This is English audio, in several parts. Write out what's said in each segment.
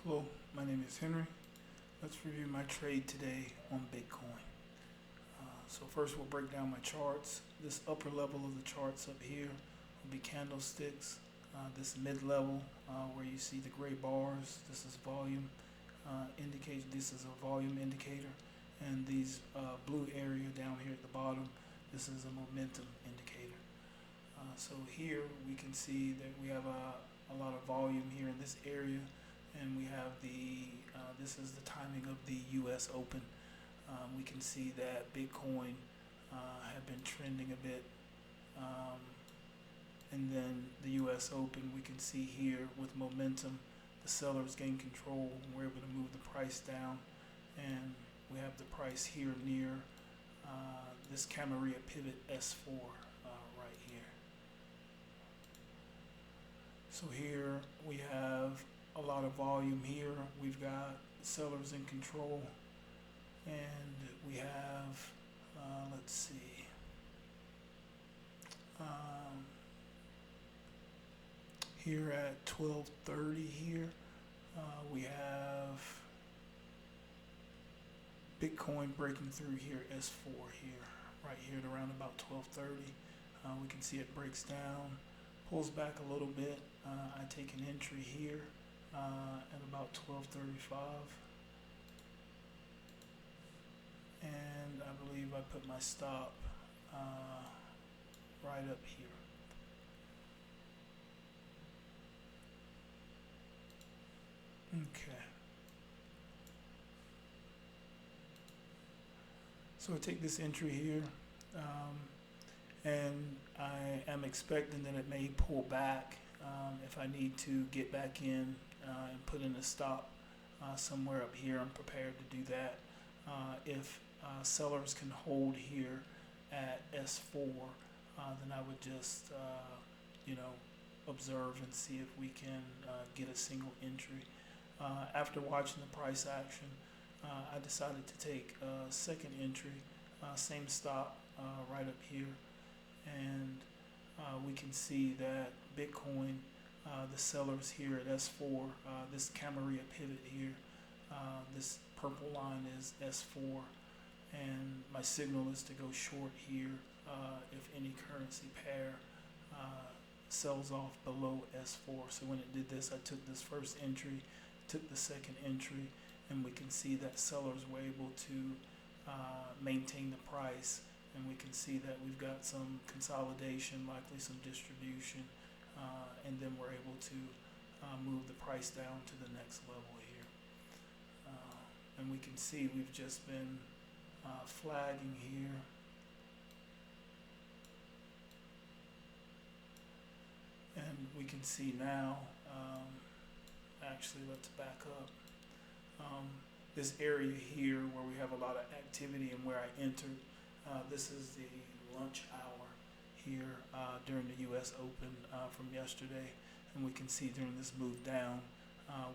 Hello, my name is Henry. Let's review my trade today on Bitcoin. So first we'll break down my charts. This upper level of the charts up here will be candlesticks. This mid-level where you see the gray bars, this is volume indicator. This is a volume indicator. And these blue area down here at the bottom, this is a momentum indicator. So here we can see that we have a lot of volume here in this area. And we have this is the timing of the U.S. Open. We can see that Bitcoin have been trending a bit. And then the U.S. Open, we can see here with momentum, the sellers gain control. We're able to move the price down. And we have the price here near this Camarilla pivot S4 right here. So here we have a lot of volume here. We've got sellers in control, and we have let's see, here at 12:30 here we have Bitcoin breaking through here S4 here, right here at around about 12:30. We can see it breaks down, pulls back a little bit. I take an entry here at about 12:35, and I believe I put my stop right up here. Okay. So I take this entry here, and I am expecting that it may pull back. If I need to get back in and put in a stop somewhere up here, I'm prepared to do that. If sellers can hold here at S4, then I would just, observe and see if we can get a single entry. After watching the price action, I decided to take a second entry, same stop right up here, and we can see that Bitcoin, the sellers here at S4, this Camarilla pivot here, this purple line is S4, and my signal is to go short here if any currency pair sells off below S4. So when it did this, I took this first entry, took the second entry, and we can see that sellers were able to maintain the price, and we can see that we've got some consolidation, likely some distribution, and then we're able to move the price down to the next level here. And we can see we've just been flagging here. And we can see now, actually let's back up. This area here where we have a lot of activity and where I entered, this is the lunch hour here during the U.S. Open from yesterday, and we can see during this move down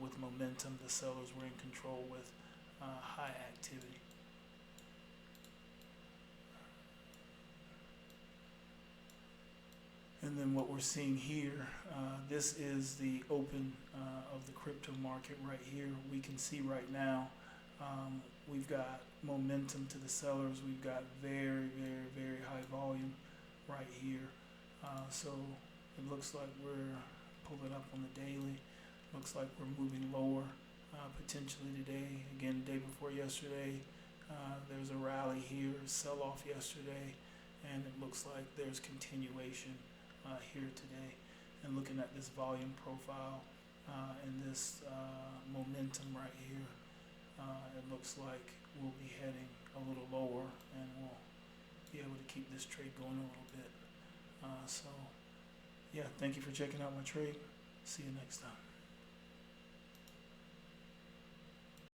with momentum, the sellers were in control with high activity. And then what we're seeing here, this is the open of the crypto market right here. We can see right now we've got momentum to the sellers. We've got very, very, very high volume right here. So it looks like we're pulling up on the daily. Looks like we're moving lower potentially today. Again, the day before yesterday, there's a rally here, sell-off yesterday, and it looks like there's continuation here today. And looking at this volume profile and this momentum right here, it looks like we'll be heading a little lower, and we'll be able to keep this trade going a little bit. So yeah, thank you for checking out my trade. See you next time.